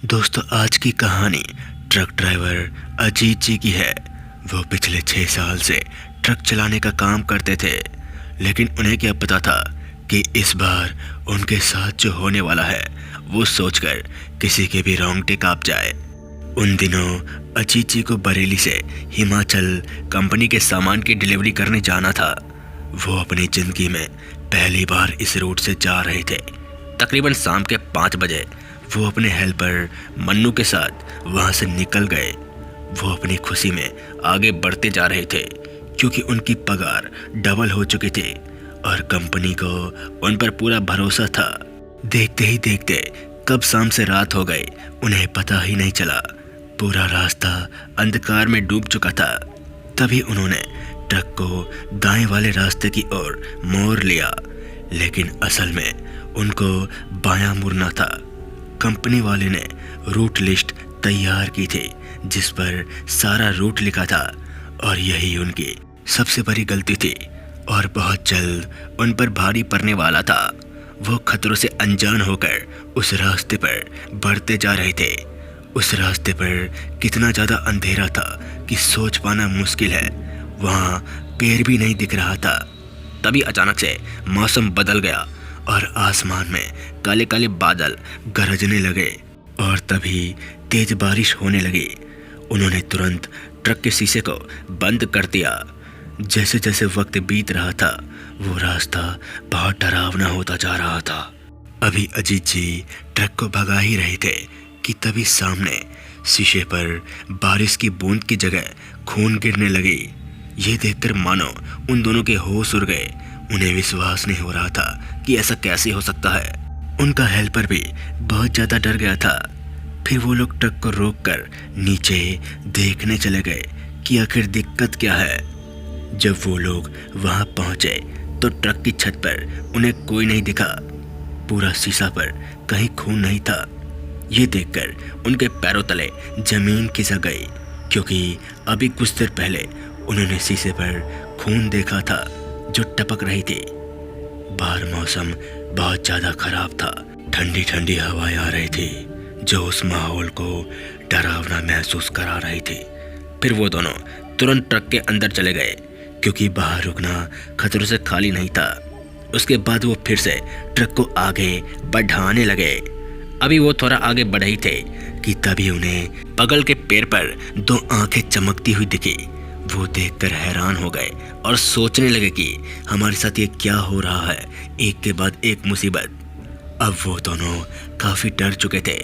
दोस्तों, आज की कहानी ट्रक ड्राइवर अजीत जी की है। वो पिछले 6 साल से ट्रक चलाने का काम करते थे, लेकिन उन्हें क्या पता था कि इस बार उनके साथ जो होने वाला है वो सोचकर किसी के भी रोंगटे कांप जाए। उन दिनों अजीत जी को बरेली से हिमाचल कंपनी के सामान की डिलीवरी करने जाना था। वो अपनी ज़िंदगी में पहली बार इस रूट से जा रहे थे। तकरीबन शाम के 5 बजे वो अपने हेल्पर मन्नू के साथ वहाँ से निकल गए। वो अपनी खुशी में आगे बढ़ते जा रहे थे क्योंकि उनकी पगार डबल हो चुकी थी और कंपनी को उन पर पूरा भरोसा था। देखते ही देखते कब शाम से रात हो गई उन्हें पता ही नहीं चला। पूरा रास्ता अंधकार में डूब चुका था। तभी उन्होंने ट्रक को दाएं वाले रास्ते की ओर मोड़ लिया, लेकिन असल में उनको बायां मुड़ना था। कंपनी वाले ने रूट लिस्ट तैयार की थी जिस पर सारा रूट लिखा था और यही उनकी सबसे बड़ी गलती थी और बहुत जल्द उन पर भारी पड़ने वाला था। वो खतरों से अनजान होकर उस रास्ते पर बढ़ते जा रहे थे। उस रास्ते पर कितना ज़्यादा अंधेरा था कि सोच पाना मुश्किल है। वहाँ पेड़ भी नहीं दिख रहा था। तभी अचानक से मौसम बदल गया और आसमान में काले काले बादल गरजने लगे और तभी तेज बारिश होने लगी। उन्होंने तुरंत ट्रक के शीशे को बंद कर दिया। जैसे जैसे वक्त बीत रहा था वो रास्ता बहुत डरावना होता जा रहा था। अभी अजीत जी ट्रक को भगा ही रहे थे कि तभी सामने शीशे पर बारिश की बूंद की जगह खून गिरने लगी। ये देखकर मानो उन दोनों के होश उड़ गए। उन्हें विश्वास नहीं हो रहा था कि ऐसा कैसे हो सकता है। उनका हेल्पर भी बहुत ज़्यादा डर गया था। फिर वो लोग ट्रक को रोककर नीचे देखने चले गए कि आखिर दिक्कत क्या है। जब वो लोग वहाँ पहुँचे तो ट्रक की छत पर उन्हें कोई नहीं दिखा। पूरा शीशा पर कहीं खून नहीं था। ये देखकर उनके पैरों तले जमीन खिसक गई क्योंकि अभी कुछ देर पहले उन्होंने शीशे पर खून देखा था जो टपक रही थी। बाहर मौसम बहुत ज़्यादा खराब था। ठंडी ठंडी हवाएं आ रही थी जो उस माहौल को डरावना महसूस करा रही थी। फिर वो दोनों तुरंत ट्रक के अंदर चले गए क्योंकि बाहर रुकना खतरों से खाली नहीं था। उसके बाद वो फिर से ट्रक को आगे बढ़ाने लगे। अभी वो थोड़ा आगे बढ़े ही थे कि तभी उन्हें बगल के पेड़ पर 2 आंखें चमकती हुई दिखी। वो देखकर हैरान हो गए और सोचने लगे कि हमारे साथ ये क्या हो रहा है, एक के बाद एक मुसीबत। अब वो दोनों काफ़ी डर चुके थे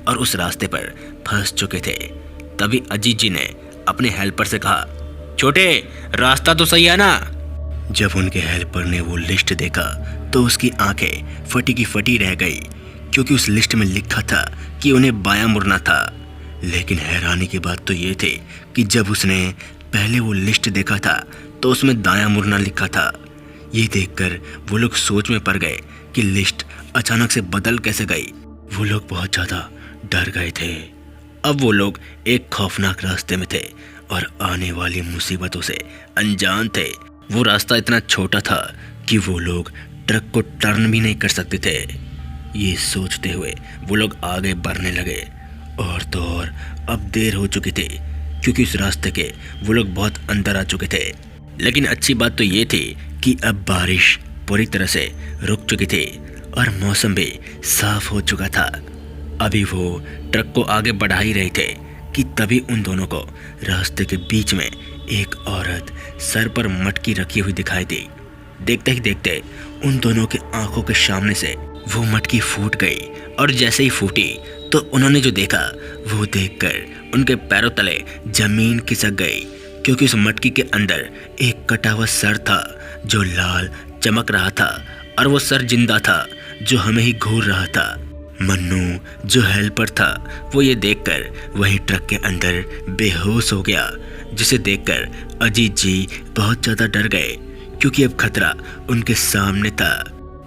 और उस रास्ते पर फंस चुके थे। तभी अजीत जी ने अपने हेल्पर से कहा, छोटे, रास्ता तो सही है ना? जब उनके हेल्पर ने वो लिस्ट देखा तो उसकी आंखें फटी की फटी रह गई क्योंकि उस लिस्ट में लिखा था कि उन्हें बायां मुड़ना था। लेकिन हैरानी की बात तो ये थी कि जब उसने पहले वो लिस्ट देखा था तो उसमें दायां मुड़ना लिखा था। ये देखकर वो लोग सोच में पड़ गए कि लिस्ट अचानक से बदल कैसे गई। वो लोग बहुत ज़्यादा डर गए थे। अब वो लोग एक खौफनाक रास्ते में थे और आने वाली मुसीबतों से अनजान थे। वो रास्ता इतना छोटा था कि वो लोग ट्रक को टर्न भी नहीं कर सकते थे। ये सोचते हुए वो लोग आगे बढ़ने लगे और तो और अब देर हो चुकी थी क्योंकि उस रास्ते के वो लोग बहुत अंदर आ चुके थे। लेकिन अच्छी बात तो ये थी कि अब बारिश पूरी तरह से रुक चुकी थी और मौसम भी साफ हो चुका था। अभी वो ट्रक को आगे बढ़ा ही रहे थे कि तभी उन दोनों को रास्ते के बीच में एक औरत सर पर मटकी रखी हुई दिखाई दी। देखते ही देखते उन दोनों के आंखों के सामने से वो मटकी फूट गई और जैसे ही फूटी तो उन्होंने जो देखा वो देखकर उनके पैरों तले जमीन खिसक गई क्योंकि उस मटकी के अंदर एक कटा हुआ सर था जो लाल चमक रहा था और वो सर जिंदा था जो हमें ही घूर रहा था। मन्नू जो हेल्पर था वो ये देखकर वहीं ट्रक के अंदर बेहोश हो गया, जिसे देखकर अजीत जी बहुत ज़्यादा डर गए क्योंकि अब खतरा उनके सामने था।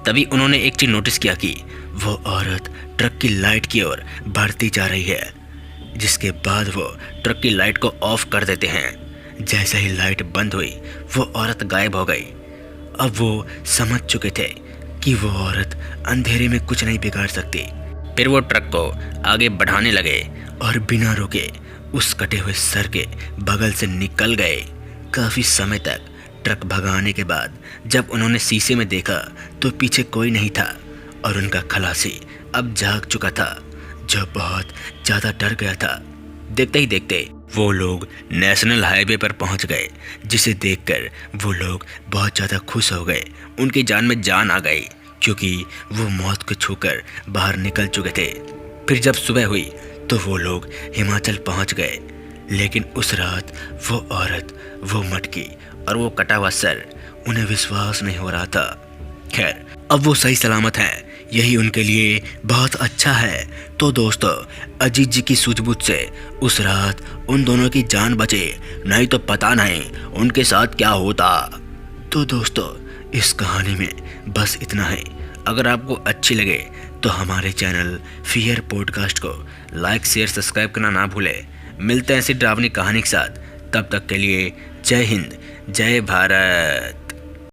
तभी उन्होंने एक चीज़ नोटिस किया कि वो औरत ट्रक की लाइट की ओर बढ़ती जा रही है, जिसके बाद वो ट्रक की लाइट को ऑफ कर देते हैं। जैसे ही लाइट बंद हुई वो औरत गायब हो गई। अब वो समझ चुके थे कि वो औरत अंधेरे में कुछ नहीं बिगाड़ सकती। फिर वो ट्रक को आगे बढ़ाने लगे और बिना रुके उस कटे हुए सर के बगल से निकल गए। काफी समय तक ट्रक भगाने के बाद जब उन्होंने शीशे में देखा तो पीछे कोई नहीं था और उनका खलासी अब जाग चुका था, जो बहुत ज़्यादा डर गया था। देखते ही देखते वो लोग नेशनल हाईवे पर पहुंच गए, जिसे देखकर वो लोग बहुत ज़्यादा खुश हो गए। उनकी जान में जान आ गई क्योंकि वो मौत को छूकर बाहर निकल चुके थे। फिर जब सुबह हुई तो वो लोग हिमाचल पहुंच गए, लेकिन उस रात वो औरत, वो मटकी और वो कटा हुआ सर उन्हें विश्वास नहीं हो रहा था। खैर, अब वो सही सलामत हैं, यही उनके लिए बहुत अच्छा है। तो दोस्तों, अजीत जी की सूझबूझ से उस रात उन दोनों की जान बचे, नहीं तो पता नहीं उनके साथ क्या होता। तो दोस्तों, इस कहानी में बस इतना है। अगर आपको अच्छी लगे तो हमारे चैनल फियर पॉडकास्ट को लाइक, शेयर, सब्सक्राइब करना ना भूलें। मिलते हैं ऐसी डरावनी कहानी के साथ। तब तक के लिए जय हिंद, जय भारत।